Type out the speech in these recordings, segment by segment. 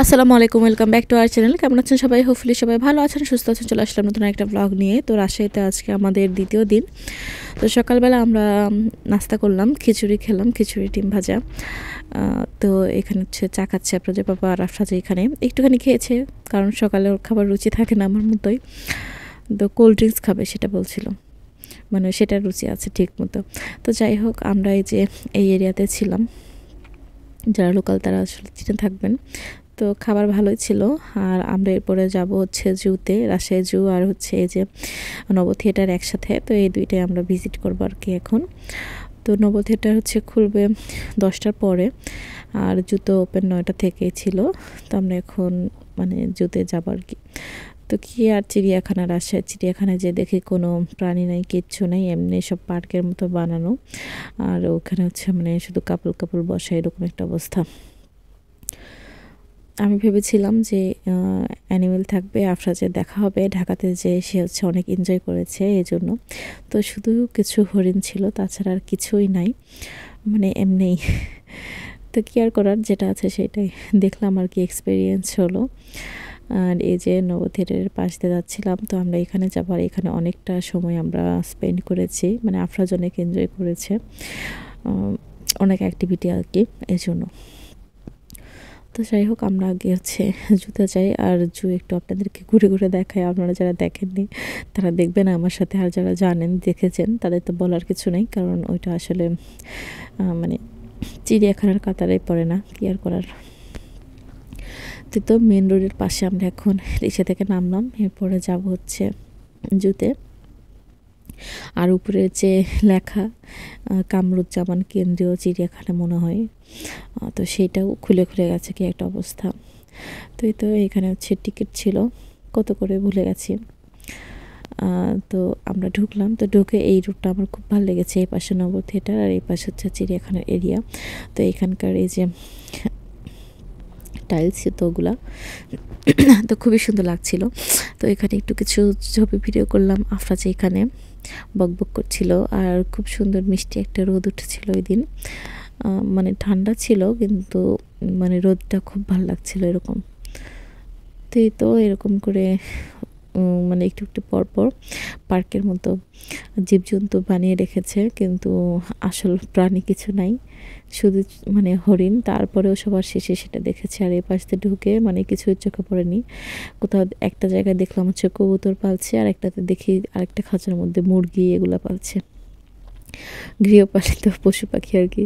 আসসালামু আলাইকুম, welcome back to our channel. কেমন আছেন সবাই? হোপফুলি সবাই ভালো আছেন, সুস্থ আছেন। চলে আসলাম নতুন একটা ব্লগ নিয়ে। তো রাজশাহীতে আজকে আমাদের দ্বিতীয় দিন। তো সকালবেলা আমরা নাস্তা করলাম, খিচুড়ি খেলাম, খিচুড়ি ডিম ভাজা। তো এখানে হচ্ছে চা খাচ্ছে আপনাদের বাবা আর রাফসাজে এখানে একটুখানি খেয়েছে, কারণ সকালে ওর খাবার রুচি থাকে না আমার মতোই। তো কোল্ড ড্রিঙ্কস খাবে সেটা বলছিল, মানে সেটার রুচি আছে ঠিক মতো। তো যাই হোক, আমরা এই যে এই এরিয়াতে ছিলাম, যারা লোকাল তারা আসলে চিনে থাকবেন। তো খাবার ভালোই ছিল। আর আমরা এরপরে যাব হচ্ছে জুতে, রাজশাহী জু আর হচ্ছে এই যে নব থিয়েটার একসাথে। তো এই দুইটাই আমরা ভিজিট করবো আর কি এখন। তো নব থিয়েটার হচ্ছে খুলবে 10টার পরে, আর জুতো ওপেন 9টা থেকেই ছিল। তো আমরা এখন মানে জুতে যাব আর কি। তো কি আর চিড়িয়াখানা, রাজশাহী চিড়িয়াখানায় যে দেখি কোনো প্রাণী নাই, কিচ্ছু নেই, এমনি সব পার্কের মতো বানানো। আর ওখানে হচ্ছে মানে শুধু কাপল কাপল বসা, এরকম একটা অবস্থা। আমি ভেবেছিলাম যে অ্যানিমেল থাকবে, আফরাজের দেখা হবে, ঢাকাতে যে সে হচ্ছে অনেক এনজয় করেছে এই জন্য। তো শুধু কিছু হরিণ ছিল, তাছাড়া আর কিছুই নাই, মানে এমনি। তো কি আর করার, যেটা আছে সেটাই দেখলাম আর কি, এক্সপিরিয়েন্স হলো। আর এই যে নব থিয়েটারের পাশ দিয়ে যাচ্ছিলাম, তো আমরা এখানে যাবার, এখানে অনেকটা সময় আমরা স্পেন্ড করেছি, মানে আফরাজ অনেক এনজয় করেছে, অনেক অ্যাক্টিভিটি আর কি, এই জন্য। তো যাই হোক, আমরা আগে হচ্ছে জুতে যাই, আর জু একটু আপনাদেরকে ঘুরে ঘুরে দেখায়। আপনারা যারা দেখেননি তারা দেখবেন আমার সাথে, আর যারা জানেন দেখেছেন তাদের তো বলার কিছু নেই, কারণ ওইটা আসলে মানে চিড়িয়াখানার কাতারে পড়ে না, কি আর করার। তো মেন রোডের পাশে আমরা এখন রিক্সা থেকে নামলাম, এরপরে যাব হচ্ছে জুতে। আর উপরে যে লেখা কামরুজ্জামান কেন্দ্রীয় চিড়িয়াখানা মনে হয়, তো সেইটাও খুলে খুলে গেছে, কি একটা অবস্থা। তো এখানে হচ্ছে টিকিট ছিল কত করে ভুলে গেছি। তো আমরা ঢুকলাম, তো ঢুকে এই রুটটা আমার খুব ভালো লেগেছে। এই পাশে নব থিয়েটার আর এই পাশে হচ্ছে চিড়িয়াখানার এরিয়া। তো এখানকার এই যে টাইলস তো ওগুলা তো খুবই সুন্দর লাগছিল। তো এখানে একটু কিছু ছবি ভিডিও করলাম। আফরাজ এখানে বকবক করছিল, আর খুব সুন্দর মিষ্টি একটা রোদ উঠেছিল ওই দিন। মানে ঠান্ডা ছিল কিন্তু মানে রোদটা খুব ভালো লাগছিল এরকম। তো এরকম করে মানে একটু একটু পরপর পার্কের মতো জীবজন্তু বানিয়ে রেখেছে, কিন্তু আসল প্রাণী কিছু নাই, শুধু মানে হরিণ। তারপরেও সবার শেষে সেটা দেখেছে। আর এই পাশ দিয়ে ঢুকে মানে কিছুই চোখে পড়েনি। কোথাও একটা জায়গায় দেখলাম হচ্ছে কবুতর পালছে, আর একটাতে দেখি আরেকটা খাঁচার মধ্যে মুরগি এগুলো পালছে, গৃহপালিত পশু পাখি আর কি।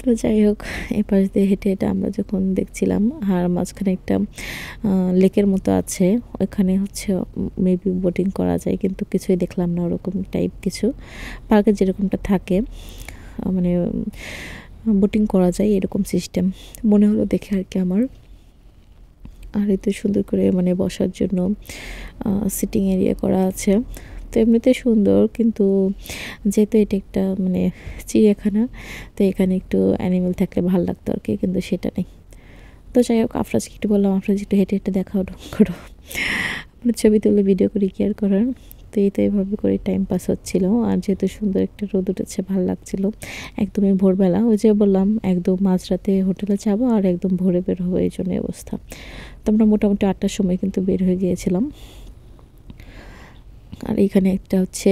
তো যাই হোক, এ পাশ দিয়ে হেঁটে হেঁটে আমরা যখন দেখছিলাম, আর মাঝখানে একটা লেকের মতো আছে, ওইখানে হচ্ছে মেবি বোটিং করা যায়, কিন্তু কিছুই দেখলাম না ওরকম টাইপ কিছু। পার্কে যেরকমটা থাকে মানে বোটিং করা যায় এরকম সিস্টেম মনে হলো দেখে আর কি আমার। আর এতে সুন্দর করে মানে বসার জন্য সিটিং এরিয়া করা আছে। তো এমনিতে সুন্দর, কিন্তু যেহেতু এটা একটা মানে চিড়িয়াখানা, তো এখানে একটু অ্যানিমেল থাকলে ভালো লাগতো আর কি, কিন্তু সেটা নেই। তো যাই হোক, আফরাজকে একটু বললাম, আফরাজ একটু হেঁটে হেঁটে দেখাও, ঢং করো, মানে ছবি তুলে ভিডিও করি, কেয়ার করার। তো এইভাবে করে টাইম পাস হচ্ছিল। আর যেহেতু সুন্দর একটা রোদ উঠেছে, ভালো লাগছিল। একদমই ভোরবেলা, ওই যে বললাম একদম মাঝরাতে হোটেলে যাবো আর একদম ভোরে বের হবো, এই জন্য অবস্থা। তো আমরা মোটামুটি 8টার সময় কিন্তু বের হয়ে গিয়েছিলাম। আর এখানে একটা হচ্ছে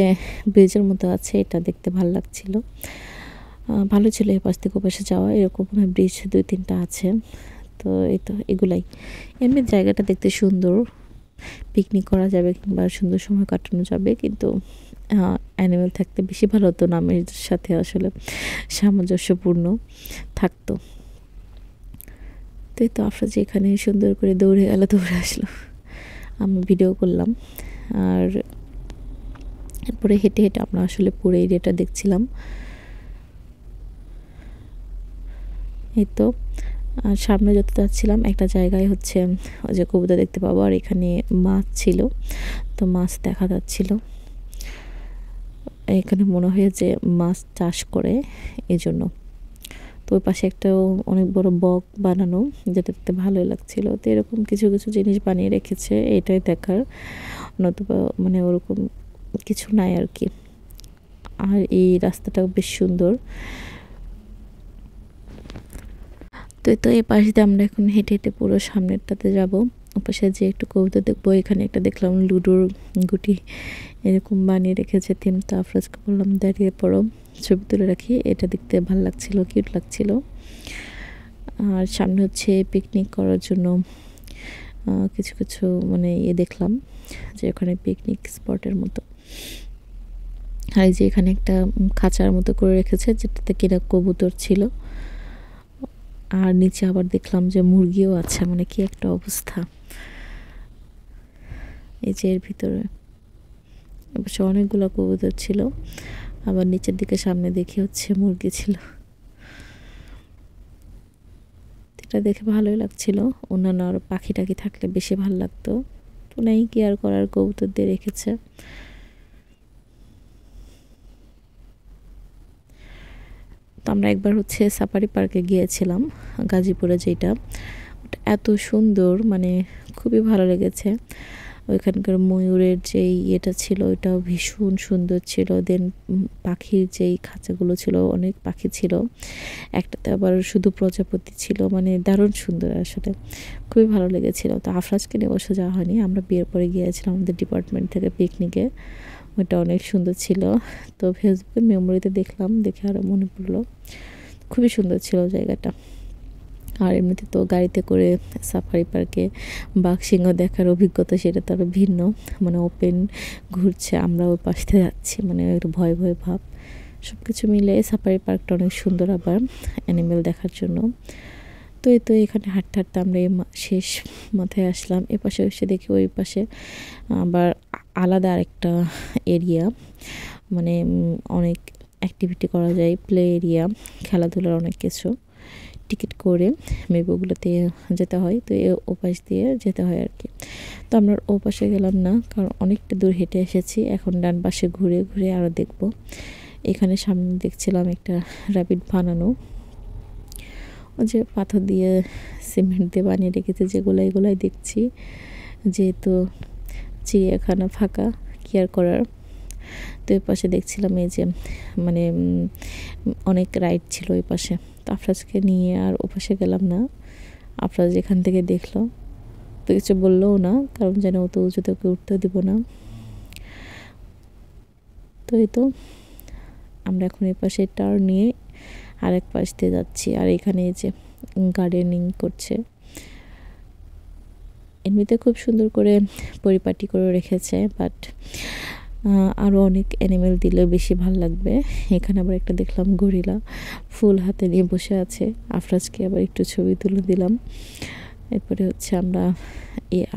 ব্রিজের মতো আছে, এটা দেখতে ভালো লাগছিল, ভালো ছিল এই পাশ থেকে ওপাশে যাওয়া। এরকম ব্রিজ 2-3টা আছে। তো এগুলাই, এমনি জায়গাটা দেখতে সুন্দর, পিকনিক করা যাবে কিংবা সুন্দর সময় কাটানো যাবে, কিন্তু অ্যানিমেল থাকতে বেশি ভালো হতো, নামের সাথে আসলে সামঞ্জস্যপূর্ণ থাকতো। তো আফরাজ এখানে সুন্দর করে দৌড়ে গেল, দৌড়ে আসলো, আমি ভিডিও করলাম। আর এরপরে হেঁটে হেঁটে আমরা আসলে পুরো এরিয়াটা দেখছিলাম। তো আর সামনে যত যাচ্ছিলাম একটা জায়গায় হচ্ছে ওই যে কবুতর দেখতে পাবো, আর এখানে মাছ ছিল, তো মাছ দেখা যাচ্ছিল। এখানে মনে হয় যে মাছ চাষ করে, এই জন্য। তো ওই পাশে একটা অনেক বড় বক বানানো, যেটা দেখতে ভালোই লাগছিল। তো এরকম কিছু কিছু জিনিস বানিয়ে রেখেছে, এটাই দেখার, নতুবা মানে ওরকম কিছু নাই আর কি। আর এই রাস্তাটাও বেশ সুন্দর। তো এই পাশ দিয়ে আমরা এখন হেঁটে হেঁটে পুরো সামনেরটাতে যাব। ওপাশে যে একটু কবুতর দেখবো। এখানে একটা দেখলাম লুডোর গুটি এরকম বানিয়ে রেখেছে থিম। তো আফরোজকে বললাম দাঁড়িয়ে পড়ো, ছবি তুলে রাখি। এটা দেখতে ভালো লাগছিল, কিউট লাগছিল। আর সামনে হচ্ছে পিকনিক করার জন্য কিছু কিছু মানে দেখলাম যে ওখানে পিকনিক স্পটের মতো। আর এই যে এখানে একটা খাঁচার মতো করে রেখেছে যেটাতে কিনা কবুতর ছিল। আর নিচে আবার দেখলাম যে মুরগিও আছে, মানে কি একটা অবস্থা। এই যে এর ভিতরে অবশ্য অনেকগুলো কবুতর ছিল, আবার নিচের দিকে সামনে দেখি হচ্ছে মুরগি ছিল। এটা দেখে ভালোই লাগছিল। অন্যান্য আরও পাখি টাখি থাকলে বেশি ভালো লাগতো, তো নেই কি আর করার, কবুতর দিয়ে রেখেছে। তো আমরা একবার হচ্ছে সাফারি পার্কে গিয়েছিলাম, গাজীপুরে, যেটা ওটা এত সুন্দর, মানে খুবই ভালো লেগেছে। ওইখানকার ময়ূরের যেই ইয়েটা ছিল ওইটাও ভীষণ সুন্দর ছিল। দেন পাখির যেই খাঁচাগুলো ছিল, অনেক পাখি ছিল, একটাতে আবার শুধু প্রজাপতি ছিল, মানে দারুণ সুন্দর, আসলে খুবই ভালো লেগেছিল। তো আফরাজকে নিয়ে অবশ্য যাওয়া হয়নি, আমরা বিয়ের পরে গিয়েছিলাম আমাদের ডিপার্টমেন্ট থেকে পিকনিকে। ওইটা অনেক সুন্দর ছিল। তো ফেসবুকে মেমোরিতে দেখলাম, দেখে আরও মনে পড়লো, খুবই সুন্দর ছিল জায়গাটা। আর এমনিতে তো গাড়িতে করে সাফারি পার্কে বাঘ সিংহ দেখার অভিজ্ঞতা সেটা তো আরও ভিন্ন, মানে ওপেন ঘুরছে, আমরা ওই পাশ থেকে যাচ্ছি, মানে একটু ভয় ভয় ভাব। সব কিছু মিলে সাফারি পার্কটা অনেক সুন্দর আবার অ্যানিমেল দেখার জন্য। তো এখানে হাঁটতে হাঁটতে আমরা এই শেষ মাথায় আসলাম। এ পাশে এসে দেখি ওই পাশে আবার আলাদা আরেকটা এরিয়া, মানে অনেক অ্যাক্টিভিটি করা যায়, প্লে এরিয়া, খেলাধুলার অনেক কিছু। টিকিট করে মেবি ওগুলোতে যেতে হয়, তো ও পাশ দিয়ে যেতে হয় আর কি। তো আমরা ও পাশে গেলাম না, কারণ অনেকটা দূর হেঁটে এসেছি। এখন ডান পাশে ঘুরে ঘুরে আরও দেখব। এখানে সামনে দেখছিলাম একটা র্যাবিট বানানো, ও যে পাথর দিয়ে সিমেন্ট দিয়ে বানিয়ে রেখেছে যেগুলো, এগুলাই দেখছি। যেহেতু চিড়িয়াখানা ফাঁকা, কি আর করার। তো এই পাশে দেখছিলাম এই যে মানে অনেক রাইড ছিল ওই পাশে। তো আফরাজকে নিয়ে আর ও পাশে গেলাম না। আফরাজ এখান থেকে দেখলো, তো কিছু বললোও না, কারণ যেন অত উঁচুতে ওকে উঠতে দিব না। তো এই তো আমরা এখন এই পাশে টার্ন নিয়ে আরেক পাশ দিয়ে যাচ্ছি। আর এখানে এই যে গার্ডেনিং করছে, এমনিতে খুব সুন্দর করে পরিপাটি করে রেখেছে, বাট আরও অনেক অ্যানিমেল দিলে বেশি ভালো লাগবে। এখানে আবার একটা দেখলাম গরিলা ফুল হাতে নিয়ে বসে আছে। আফরাজকে আবার একটু ছবি তুলে দিলাম। এরপরে হচ্ছে আমরা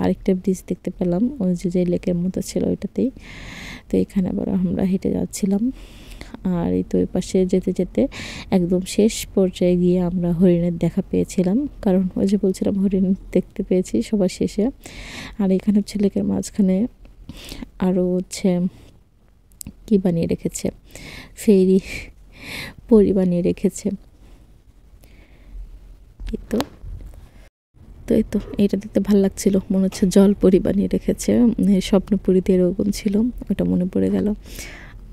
আরেকটা ব্রিজ দেখতে পেলাম, ওই যে লেকের মতো ছিল ওইটাতেই। তো এখানে আবার আমরা হেঁটে যাচ্ছিলাম। আর এই তো ওই পাশে যেতে যেতে একদম শেষ পর্যায়ে গিয়ে আমরা হরিণের দেখা পেয়েছিলাম, কারণ ওই যে বলছিলাম হরিণ দেখতে পেয়েছি সবার শেষে। আর এখানে হচ্ছে লেকের মাঝখানে আরও হচ্ছে কি বানিয়ে রেখেছে, ফেরি পরি বানিয়ে রেখেছে। এই তো এটা দেখতে ভালো লাগছিল, মনে হচ্ছে জল পরি বানিয়ে রেখেছে, স্বপ্নপুরীতে এরকম ছিল, ওটা মনে পড়ে গেল,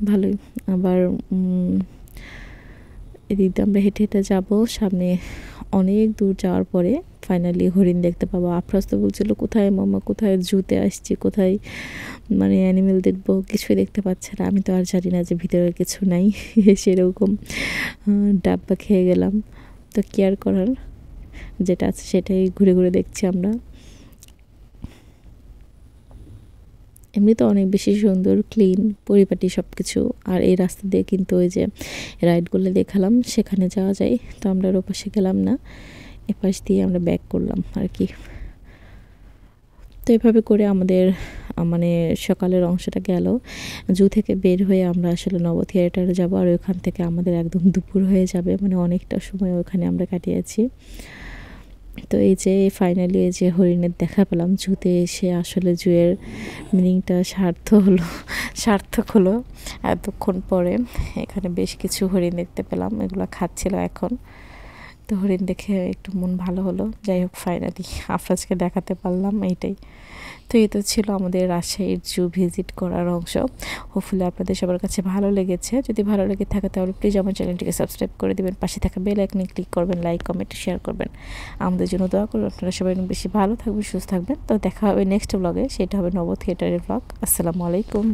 ভালোই। আবার এদিক দিয়ে আমরা হেঁটে হেঁটে যাবো, সামনে অনেক দূর যাওয়ার পরে ফাইনালি হরিণ দেখতে পাবো। আফরাজ তো বলছিল কোথায় মামা, কোথায় জুতে আসছি, কোথায় মানে অ্যানিমেল দেখবো, কিছুই দেখতে পাচ্ছে না। আমি তো আর জানি না যে ভিতরে কিছু নাই, সেরকম ডাব্বা খেয়ে গেলাম। তো কেয়ার করার, যেটা আছে সেটাই ঘুরে ঘুরে দেখছি আমরা। এমনিতে অনেক বেশি সুন্দর, ক্লিন, পরিপাটি সব কিছু। আর এই রাস্তা দিয়ে কিন্তু ওই যে রাইডগুলো দেখালাম সেখানে যাওয়া যায়, তো আমরা ওর পাশে গেলাম না, এপাশ দিয়ে আমরা ব্যাক করলাম আর কি। তো এভাবে করে আমাদের মানে সকালের অংশটা গেল। জু থেকে বের হয়ে আমরা আসলে নব থিয়েটারে যাবো, আর ওইখান থেকে আমাদের একদম দুপুর হয়ে যাবে, মানে অনেকটা সময় ওখানে আমরা কাটিয়েছি। তো এই যে ফাইনালি এই যে হরিণের দেখা পেলাম জুতে এসে, আসলে জুয়ের মিনিংটা সার্থক হলো এতক্ষণ পরে। এখানে বেশ কিছু হরিণ দেখতে পেলাম, এগুলো খাচ্ছিল এখন। তো হরিণ দেখে একটু মন ভালো হলো। যাই হোক, ফাইনালি আফরাজকে দেখাতে পারলাম, এইটাই। তো এই তো ছিল আমাদের রাজশাহীর জু ভিজিট করার অংশ। হোপফুলি আপনাদের সবার কাছে ভালো লেগেছে। যদি ভালো লেগে থাকে তাহলে প্লিজ আমার চ্যানেলটিকে সাবস্ক্রাইব করে দেবেন, পাশে থাকা বেল আইকনে ক্লিক করবেন, লাইক কমেন্ট শেয়ার করবেন, আমাদের জন্য দোয়া করবেন। আপনারা সবাই বেশি ভালো থাকবেন, সুস্থ থাকবেন। তো দেখা হবে নেক্সট ব্লগে, সেটা হবে নব থিয়েটারের ব্লগ। আসসালামু আলাইকুম।